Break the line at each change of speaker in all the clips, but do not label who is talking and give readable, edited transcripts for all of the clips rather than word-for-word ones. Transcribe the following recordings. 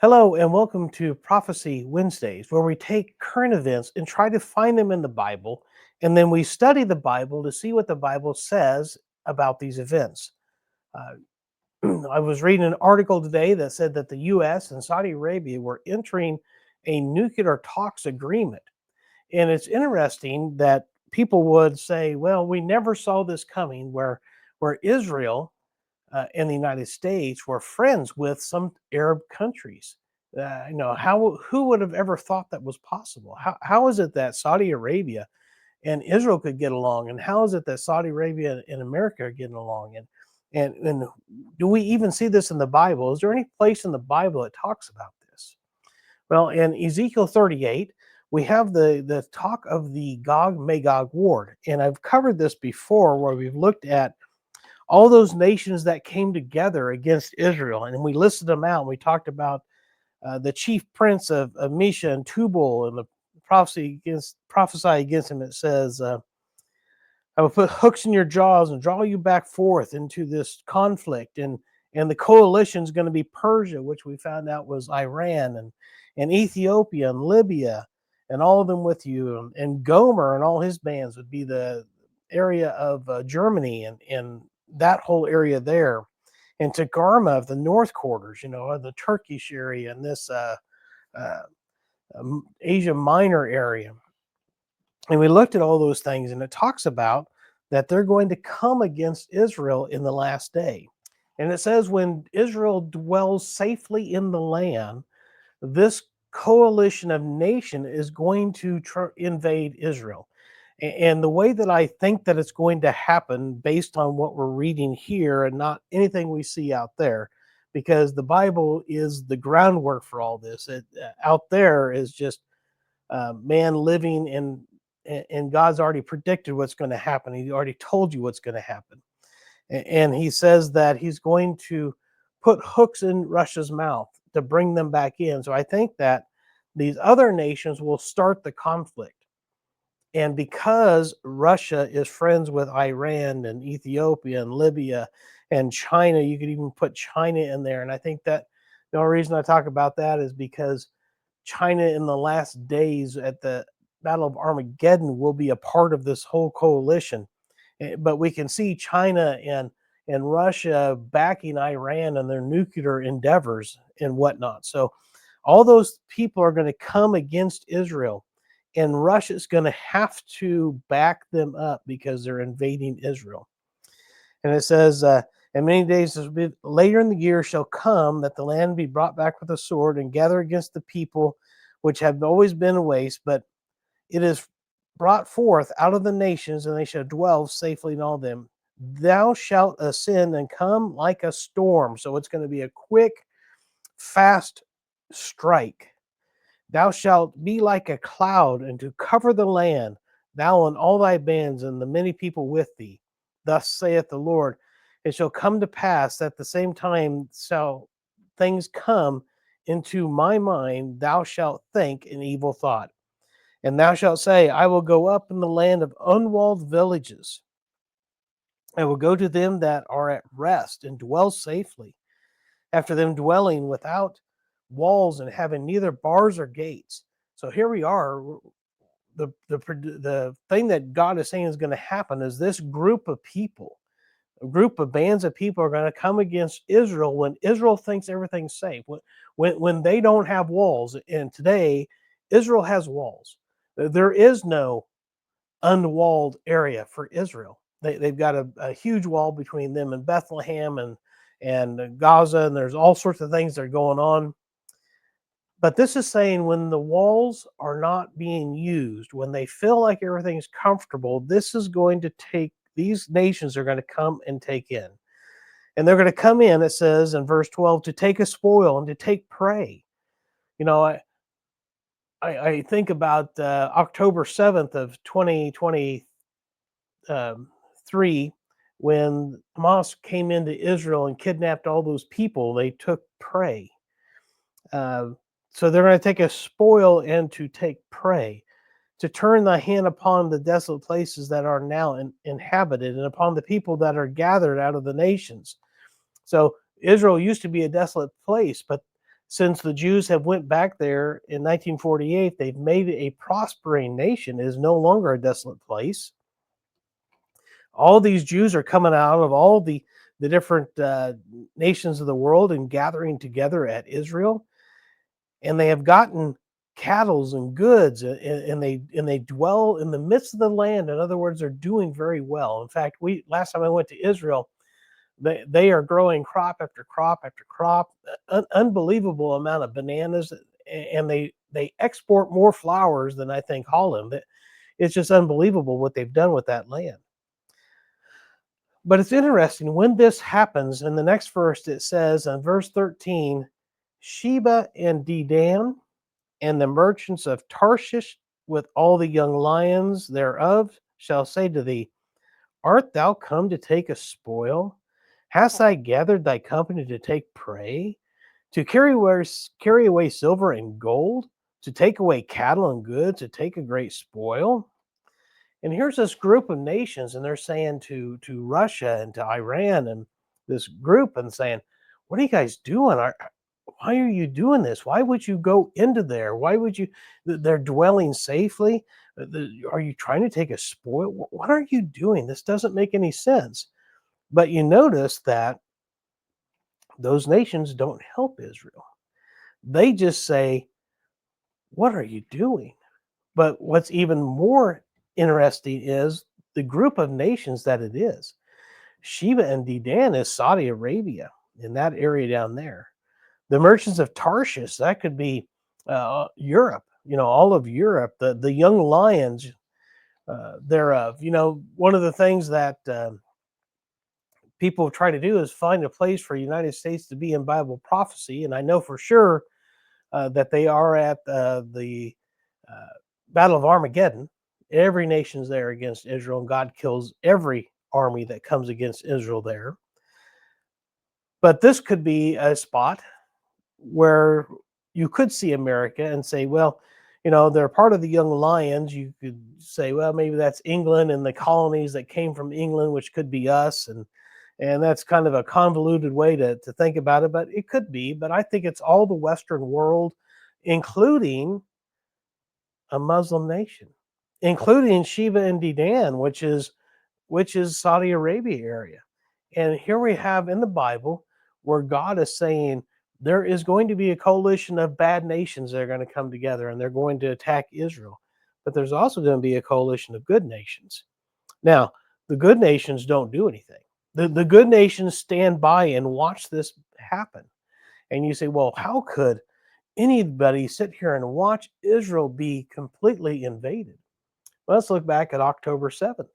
Hello, and welcome to Prophecy Wednesdays, where we take current events and try to find them in the Bible, and then we study the Bible to see what the Bible says about these events. Uh, I was reading an article today that said that the U.S. and Saudi Arabia were entering a nuclear talks agreement. And it's interesting that people would say, well, we never saw this coming, where Israel in the United States were friends with some Arab countries. How who would have ever thought that was possible? How is it that Saudi Arabia and Israel could get along, and how is it that Saudi Arabia and America are getting along? And do we even see this in the Bible? Is there any place in the Bible that talks about this? Well, in Ezekiel 38, we have the talk of the Gog Magog war, and I've covered this before, where we've looked at all those nations that came together against Israel. And we listed them out. We talked about the chief prince of Mesha and Tubal, and the prophesy against him. It says, I will put hooks in your jaws and draw you back forth into this conflict. And the coalition is going to be Persia, which we found out was Iran, and Ethiopia and Libya, and all of them with you. And Gomer and all his bands would be the area of Germany, and that whole area there. And Tagarma of the North Quarters, the Turkish area, and this uh, Asia Minor area. And we looked at all those things, and it talks about that they're going to come against Israel in the last day. And it says, when Israel dwells safely in the land, this coalition of nation is going to invade Israel. And the way that I think that it's going to happen, based on what we're reading here and not anything we see out there, because the Bible is the groundwork for all this. Out there is just man living in, and God's already predicted what's going to happen. He already told you what's going to happen. And he says that he's going to put hooks in Russia's mouth to bring them back in. So I think that these other nations will start the conflict. And because Russia is friends with Iran and Ethiopia and Libya and China, you could even put China in there. And I think that the only reason I talk about that is because China in the last days at the Battle of Armageddon will be a part of this whole coalition. But we can see China and Russia backing Iran and their nuclear endeavors and whatnot. So all those people are going to come against Israel, and Russia's going to have to back them up because they're invading Israel. And it says, and many days later in the year shall come that the land be brought back with a sword and gather against the people which have always been a waste, but it is brought forth out of the nations, and they shall dwell safely in all them. Thou shalt ascend and come like a storm. So it's going to be a quick, fast strike. Thou shalt be like a cloud, and to cover the land, thou and all thy bands, and the many people with thee. Thus saith the Lord. It shall come to pass at the same time shall things come into my mind, thou shalt think an evil thought. And thou shalt say, I will go up in the land of unwalled villages. I will go to them that are at rest and dwell safely, after them dwelling without walls and having neither bars or gates. So here we are. The thing that God is saying is going to happen is this group of people, a group of bands of people, are going to come against Israel when Israel thinks everything's safe. When they don't have walls, and today Israel has walls. There is no unwalled area for Israel. They've got a huge wall between them and Bethlehem and Gaza, and there's all sorts of things that are going on. But this is saying when the walls are not being used, when they feel like everything's comfortable, this is going to take, these nations are going to come and take in. And they're going to come in, it says in verse 12, to take a spoil and to take prey. You know, I think about October 7th of 2023, when Hamas came into Israel and kidnapped all those people. They took prey. So they're going to take a spoil and to take prey, to turn thy hand upon the desolate places that are now inhabited, and upon the people that are gathered out of the nations. So Israel used to be a desolate place, but Since the Jews have went back there in 1948, they've made it a prospering nation. It is no longer a desolate place. All these Jews are coming out of all the different nations of the world and gathering together at Israel, and they have gotten cattle and goods, and they dwell in the midst of the land. In other words, they're doing very well. In fact, we last time I went to Israel, they are growing crop after crop after crop, unbelievable amount of bananas, and they export more flowers than I think Holland. It's just unbelievable what they've done with that land. But it's interesting when this happens. In the next verse, it says in verse 13, Sheba and Dedan and the merchants of Tarshish with all the young lions thereof shall say to thee, Art thou come to take a spoil? Hast I gathered thy company to take prey? To carry away silver and gold? To take away cattle and goods? To take a great spoil? And here's this group of nations, and they're saying to Russia and to Iran and this group and saying, "What are you guys doing? Why are you doing this? Why would you go into there? Why would you? They're dwelling safely. Are you trying to take a spoil? What are you doing? This doesn't make any sense." But you notice that those nations don't help Israel. They just say, "What are you doing?" But what's even more interesting is the group of nations that it is. Sheba and Dedan is Saudi Arabia, in that area down there. The merchants of Tarshish, that could be Europe, all of Europe, the young lions thereof. One of the things that people try to do is find a place for the United States to be in Bible prophecy. And I know for sure that they are at the uh, Battle of Armageddon. Every nation's there against Israel, and God kills every army that comes against Israel there. But this could be a spot where you could see America and say, well, they're part of the Young Lions. You could say, well, maybe that's England and the colonies that came from England, which could be us. And that's kind of a convoluted way to think about it, but it could be. But I think it's all the Western world, including a Muslim nation, including Sheba and Dedan, which is Saudi Arabia area. And here we have in the Bible where God is saying there is going to be a coalition of bad nations that are going to come together and they're going to attack Israel. But there's also going to be a coalition of good nations. Now, the good nations don't do anything. The good nations stand by and watch this happen. And you say, well, how could anybody sit here and watch Israel be completely invaded? Well, let's look back at October 7th.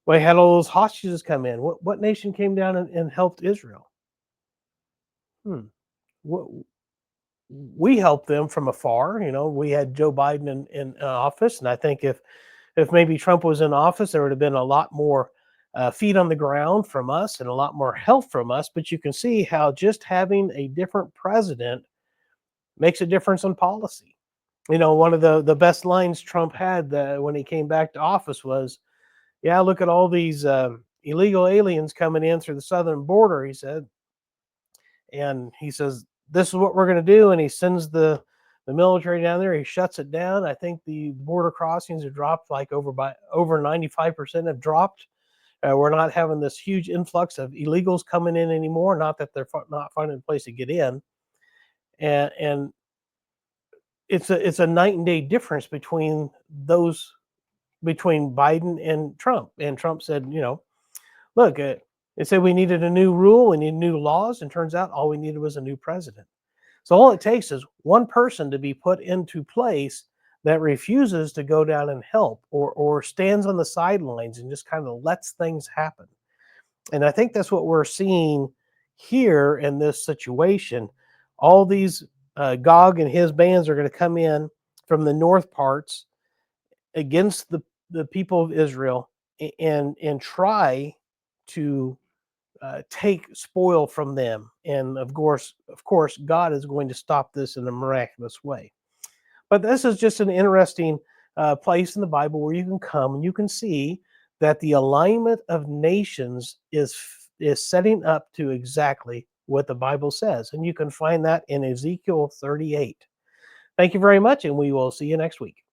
We had all those hostages come in. What nation came down and helped Israel? Hmm. We helped them from afar. We had Joe Biden in office, and I think if maybe Trump was in office, there would have been a lot more feet on the ground from us and a lot more help from us. But you can see how just having a different president makes a difference in policy. One of the best lines Trump had when he came back to office was, "Yeah, look at all these illegal aliens coming in through the southern border," he said. And he says, "This is what we're going to do." And he sends the military down there. He shuts it down. I think the border crossings have dropped like over 95% have dropped. We're not having this huge influx of illegals coming in anymore. Not that they're not finding a place to get in. And it's a night and day difference between Biden and Trump. And Trump said, look, they said we needed a new rule, we need new laws, and turns out all we needed was a new president. So all it takes is one person to be put into place that refuses to go down and help, or stands on the sidelines and just kind of lets things happen. And I think that's what we're seeing here in this situation. All these Gog and his bands are going to come in from the north parts against the people of Israel and try to take spoil from them. And of course, God is going to stop this in a miraculous way. But this is just an interesting place in the Bible where you can come and you can see that the alignment of nations is setting up to exactly what the Bible says. And you can find that in Ezekiel 38. Thank you very much, and we will see you next week.